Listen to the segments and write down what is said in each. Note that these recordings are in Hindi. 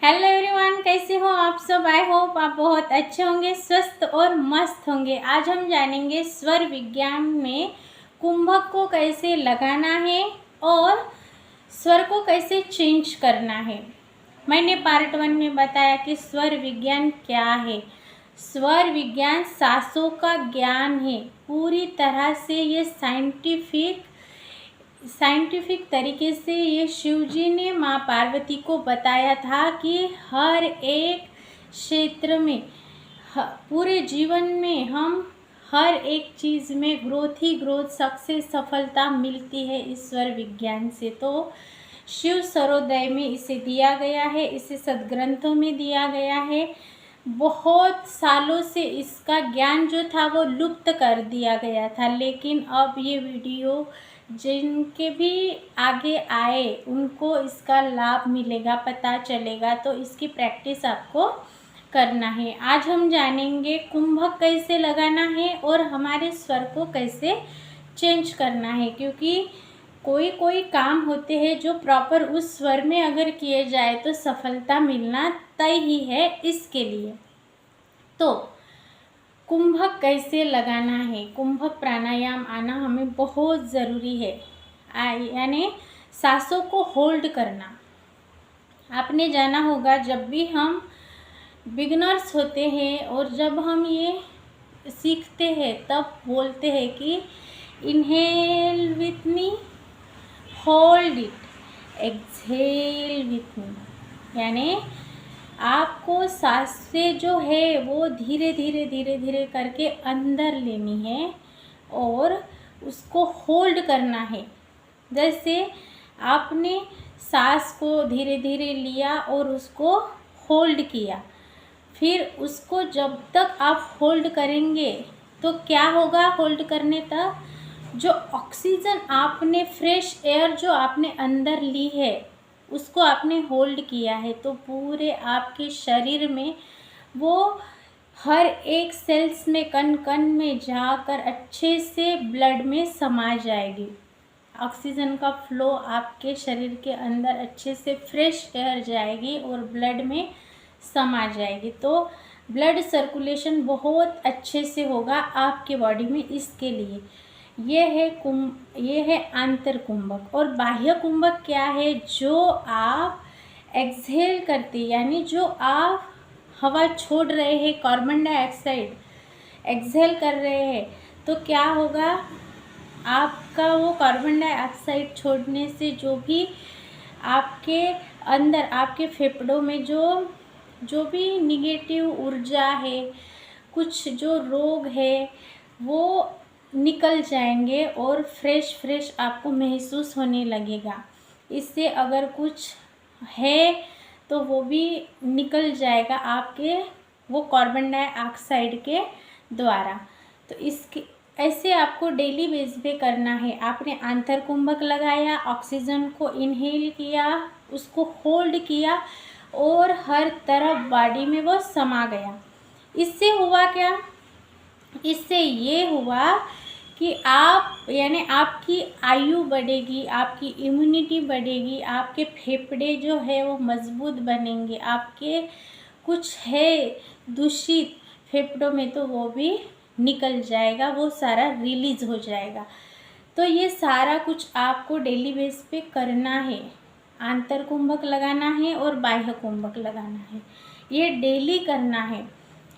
हेलो एवरीवन, कैसे हो आप सब। आई होप आप बहुत अच्छे होंगे, स्वस्थ और मस्त होंगे। आज हम जानेंगे स्वर विज्ञान में कुंभक को कैसे लगाना है और स्वर को कैसे चेंज करना है। मैंने पार्ट 1 में बताया कि स्वर विज्ञान क्या है। स्वर विज्ञान सांसों का ज्ञान है। पूरी तरह से ये साइंटिफिक तरीके से ये शिव जी ने माँ पार्वती को बताया था कि हर एक क्षेत्र में पूरे जीवन में हम हर एक चीज़ में ग्रोथ ही ग्रोथ, सक्सेस, सफलता मिलती है ईश्वर विज्ञान से। तो शिव सर्वोदय में इसे दिया गया है, इसे सदग्रंथों में दिया गया है। बहुत सालों से इसका ज्ञान जो था वो लुप्त कर दिया गया था, लेकिन अब ये वीडियो जिनके भी आगे आए उनको इसका लाभ मिलेगा, पता चलेगा। तो इसकी प्रैक्टिस आपको करना है। आज हम जानेंगे कुंभक कैसे लगाना है और हमारे स्वर को कैसे चेंज करना है, क्योंकि कोई कोई काम होते हैं जो प्रॉपर उस स्वर में अगर किए जाए तो सफलता मिलना तय ही है इसके लिए। तो कुंभक कैसे लगाना है, कुंभक प्राणायाम आना हमें बहुत ज़रूरी है। यानी सांसों को होल्ड करना। आपने जाना होगा, जब भी हम बिगनर्स होते हैं और जब हम ये सीखते हैं तब बोलते हैं कि inhale with me, hold it, exhale with me. यानी आपको सांसें जो है वो धीरे धीरे धीरे धीरे करके अंदर लेनी है और उसको होल्ड करना है। जैसे आपने सांस को धीरे धीरे लिया और उसको होल्ड किया, फिर उसको जब तक आप होल्ड करेंगे तो क्या होगा, होल्ड करने तक जो ऑक्सीजन आपने, फ्रेश एयर जो आपने अंदर ली है उसको आपने होल्ड किया है, तो पूरे आपके शरीर में वो हर एक सेल्स में, कण कण में जाकर अच्छे से ब्लड में समा जाएगी। ऑक्सीजन का फ्लो आपके शरीर के अंदर अच्छे से फ्रेश एयर जाएगी और ब्लड में समा जाएगी। तो ब्लड सर्कुलेशन बहुत अच्छे से होगा आपके बॉडी में। इसके लिए ये है आंतर कुंभक। और बाह्य कुंभक क्या है, जो आप एक्सहेल करते, यानी जो आप हवा छोड़ रहे हैं, कार्बन डाइऑक्साइड एक्सहेल कर रहे हैं, तो क्या होगा, आपका वो कार्बन डाइऑक्साइड छोड़ने से जो भी आपके अंदर, आपके फेफड़ों में जो भी निगेटिव ऊर्जा है, कुछ जो रोग है, वो निकल जाएंगे और फ्रेश आपको महसूस होने लगेगा। इससे अगर कुछ है तो वो भी निकल जाएगा आपके वो कार्बन डाइऑक्साइड के द्वारा। तो इसके ऐसे आपको डेली बेस पे करना है। आपने आंतर कुंभक लगाया, ऑक्सीजन को इनहेल किया, उसको होल्ड किया और हर तरफ बॉडी में वो समा गया। इससे हुआ क्या, इससे ये हुआ कि आप, यानी आपकी आयु बढ़ेगी, आपकी इम्यूनिटी बढ़ेगी, आपके फेफड़े जो है वो मजबूत बनेंगे, आपके कुछ है दूषित फेफड़ों में तो वो भी निकल जाएगा, वो सारा रिलीज हो जाएगा। तो ये सारा कुछ आपको डेली बेस पे करना है। आंतर कुंभक लगाना है और बाह्य कुंभक लगाना है, ये डेली करना है।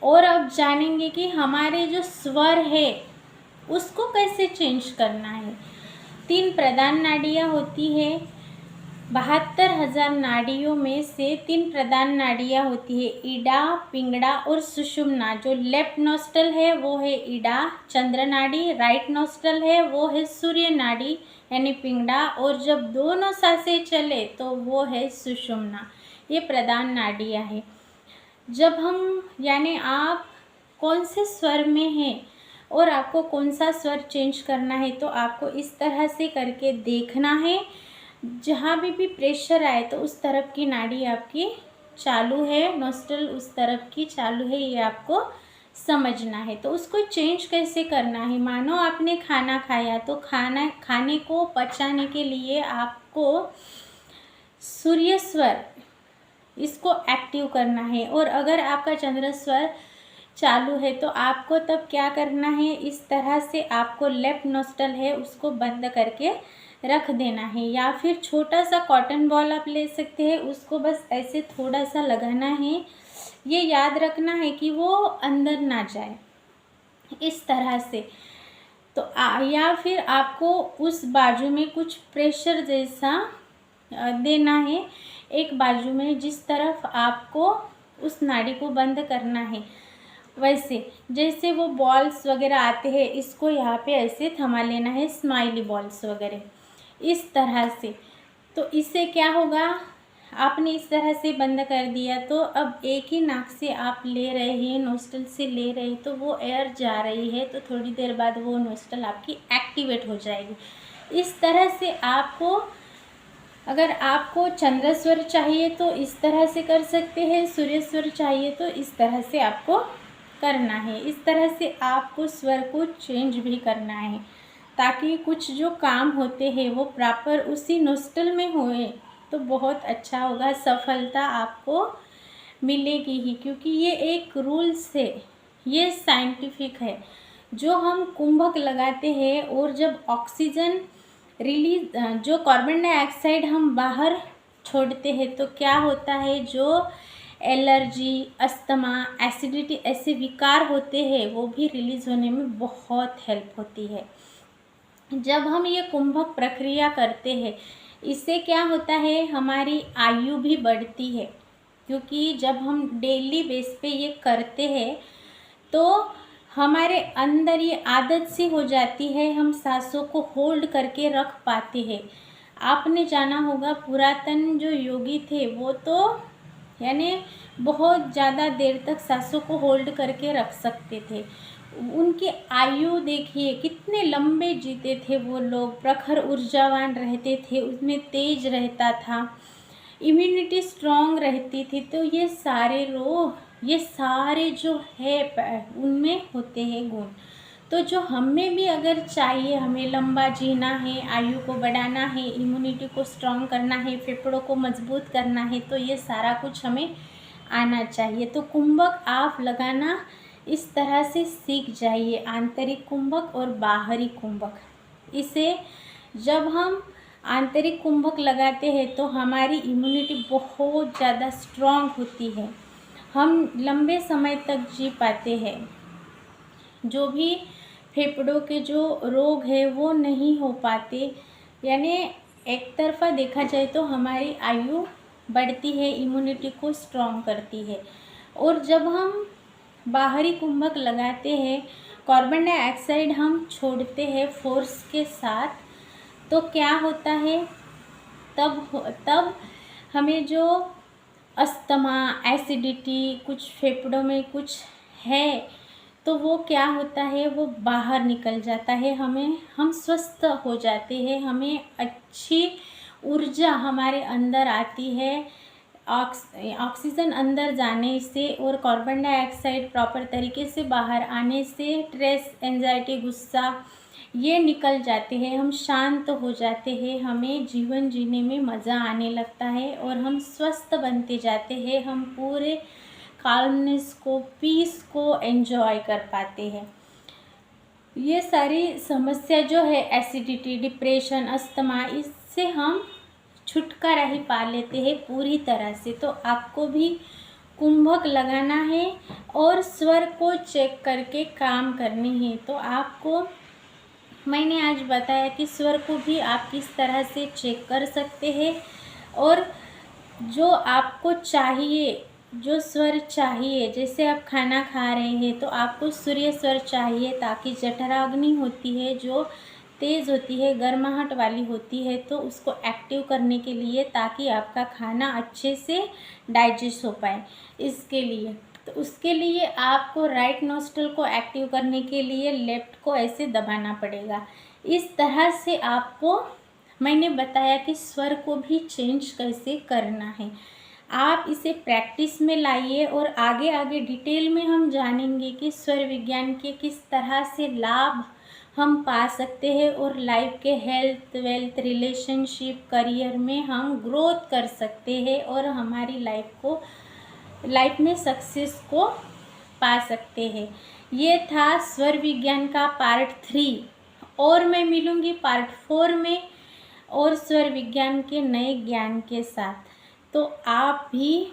और अब जानेंगे कि हमारे जो स्वर है उसको कैसे चेंज करना है। 3 प्रधान नाड़ियाँ होती है। 72,000 नाड़ियों में से 3 प्रधान नाड़ियाँ होती है, ईडा, पिंगला और सुषुम्ना। जो लेफ्ट नोस्ट्रल है वो है ईडा, चंद्र नाड़ी। राइट नोस्ट्रल है वो है सूर्य नाड़ी यानी पिंगला। और जब दोनों सांसें चले तो वो है सुषुम्ना। ये प्रधान नाड़ियाँ है। जब हम, यानी आप कौन से स्वर में हैं और आपको कौन सा स्वर चेंज करना है, तो आपको इस तरह से करके देखना है। जहाँ भी प्रेशर आए तो उस तरफ की नाड़ी आपकी चालू है, नोस्ट्रल उस तरफ की चालू है, ये आपको समझना है। तो उसको चेंज कैसे करना है, मानो आपने खाना खाया तो खाने को पचाने के लिए आपको सूर्य स्वर इसको एक्टिव करना है। और अगर आपका चंद्र स्वर चालू है तो आपको तब क्या करना है, इस तरह से आपको लेफ्ट नोस्ट्रल है उसको बंद करके रख देना है, या फिर छोटा सा कॉटन बॉल आप ले सकते हैं, उसको बस ऐसे थोड़ा सा लगाना है। ये याद रखना है कि वो अंदर ना जाए, इस तरह से। तो या फिर आपको उस बाजू में कुछ प्रेशर जैसा देना है, एक बाजू में जिस तरफ आपको उस नाड़ी को बंद करना है, वैसे जैसे वो बॉल्स वगैरह आते हैं, इसको यहाँ पे ऐसे थमा लेना है, स्माइली बॉल्स वगैरह इस तरह से। तो इससे क्या होगा, आपने इस तरह से बंद कर दिया तो अब एक ही नाक से आप ले रहे हैं, नोस्ट्रल से ले रहे हैं, तो वो एयर जा रही है, तो थोड़ी देर बाद वो नोस्ट्रल आपकी एक्टिवेट हो जाएगी। इस तरह से आपको, अगर आपको चंद्र स्वर चाहिए तो इस तरह से कर सकते हैं, सूर्य स्वर चाहिए तो इस तरह से आपको करना है। इस तरह से आपको स्वर को चेंज भी करना है, ताकि कुछ जो काम होते हैं वो प्रॉपर उसी नोस्ट्रल में होए तो बहुत अच्छा होगा, सफलता आपको मिलेगी ही। क्योंकि ये एक रूल्स है, ये साइंटिफिक है। जो हम कुंभक लगाते हैं और जब ऑक्सीजन रिलीज, जो कार्बन डाइऑक्साइड हम बाहर छोड़ते हैं तो क्या होता है, जो एलर्जी, अस्थमा, एसिडिटी ऐसे विकार होते हैं वो भी रिलीज़ होने में बहुत हेल्प होती है जब हम ये कुंभक प्रक्रिया करते हैं। इससे क्या होता है, हमारी आयु भी बढ़ती है, क्योंकि जब हम डेली बेस पे ये करते हैं तो हमारे अंदर ये आदत सी हो जाती है, हम सांसों को होल्ड करके रख पाते हैं। आपने जाना होगा पुरातन जो योगी थे वो तो यानी बहुत ज़्यादा देर तक सांसों को होल्ड करके रख सकते थे। उनकी आयु देखिए कितने लंबे जीते थे वो लोग, प्रखर ऊर्जावान रहते थे, उसमें तेज रहता था, इम्यूनिटी स्ट्रॉन्ग रहती थी। तो ये सारे रोग, ये सारे जो है उनमें होते हैं गुण। तो जो हमें भी अगर चाहिए, हमें लंबा जीना है, आयु को बढ़ाना है, इम्यूनिटी को स्ट्रॉन्ग करना है, फेफड़ों को मजबूत करना है, तो ये सारा कुछ हमें आना चाहिए। तो कुंभक आप लगाना इस तरह से सीख जाइए, आंतरिक कुंभक और बाहरी कुंभक। इसे जब हम आंतरिक कुंभक लगाते हैं तो हमारी इम्यूनिटी बहुत ज़्यादा स्ट्रॉन्ग होती है, हम लंबे समय तक जी पाते हैं, जो भी फेफड़ों के जो रोग है वो नहीं हो पाते। यानी एक तरफा देखा जाए तो हमारी आयु बढ़ती है, इम्यूनिटी को स्ट्रॉन्ग करती है। और जब हम बाहरी कुंभक लगाते हैं, कार्बन डाइऑक्साइड हम छोड़ते हैं फोर्स के साथ, तो क्या होता है, तब हमें जो अस्थमा, एसिडिटी, कुछ फेफड़ों में कुछ है तो वो क्या होता है, वो बाहर निकल जाता है, हम स्वस्थ हो जाते हैं, हमें अच्छी ऊर्जा हमारे अंदर आती है। ऑक्सीजन अंदर जाने से और कार्बन डाइऑक्साइड प्रॉपर तरीके से बाहर आने से स्ट्रेस, एंजाइटी, गुस्सा ये निकल जाते हैं, हम शांत हो जाते हैं, हमें जीवन जीने में मज़ा आने लगता है और हम स्वस्थ बनते जाते हैं, हम पूरे काल्मनेस को, पीस को एंजॉय कर पाते हैं। ये सारी समस्या जो है एसिडिटी, डिप्रेशन, अस्थमा, इससे हम छुटकारा ही पा लेते हैं पूरी तरह से। तो आपको भी कुंभक लगाना है और स्वर को चेक करके काम करनी है। तो आपको मैंने आज बताया कि स्वर को भी आप किस तरह से चेक कर सकते हैं, और जो आपको चाहिए, जो स्वर चाहिए, जैसे आप खाना खा रहे हैं तो आपको सूर्य स्वर चाहिए, ताकि जठराग्नि होती है जो तेज़ होती है, गर्माहट वाली होती है, तो उसको एक्टिव करने के लिए, ताकि आपका खाना अच्छे से डाइजेस्ट हो पाए, इसके लिए। तो उसके लिए आपको राइट नोस्ट्रल को एक्टिव करने के लिए लेफ्ट को ऐसे दबाना पड़ेगा। इस तरह से आपको मैंने बताया कि स्वर को भी चेंज कैसे करना है। आप इसे प्रैक्टिस में लाइए और आगे आगे डिटेल में हम जानेंगे कि स्वर विज्ञान के किस तरह से लाभ हम पा सकते हैं और लाइफ के हेल्थ वेल्थ रिलेशनशिप करियर में हम ग्रोथ कर सकते हैं और हमारी लाइफ में सक्सेस को पा सकते हैं। ये था स्वर विज्ञान का पार्ट 3 और मैं मिलूँगी पार्ट 4 में और स्वर विज्ञान के नए ज्ञान के साथ। तो आप भी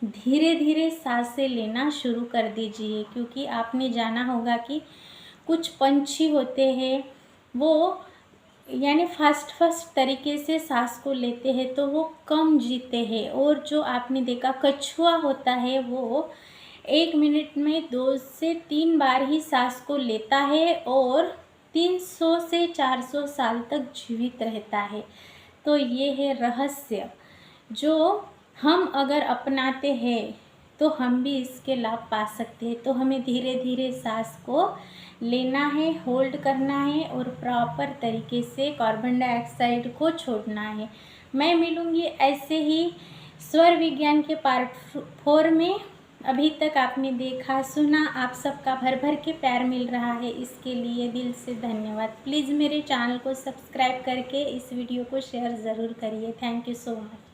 धीरे धीरे सांसें लेना शुरू कर दीजिए, क्योंकि आपने जाना होगा कि कुछ पंछी होते हैं वो यानी फास्ट तरीके से सांस को लेते हैं तो वो कम जीते हैं, और जो आपने देखा कछुआ होता है वो 1 मिनट में 2 से 3 बार ही सांस को लेता है और 300 से 400 साल तक जीवित रहता है। तो ये है रहस्य जो हम अगर अपनाते हैं तो हम भी इसके लाभ पा सकते हैं। तो हमें धीरे धीरे सांस को लेना है, होल्ड करना है और प्रॉपर तरीके से कार्बन डाइऑक्साइड को छोड़ना है। मैं मिलूँगी ऐसे ही स्वर विज्ञान के पार्ट 4 में। अभी तक आपने देखा सुना, आप सबका भर भर के प्यार मिल रहा है, इसके लिए दिल से धन्यवाद। प्लीज़ मेरे चैनल को सब्सक्राइब करके इस वीडियो को शेयर ज़रूर करिए। Thank you so much.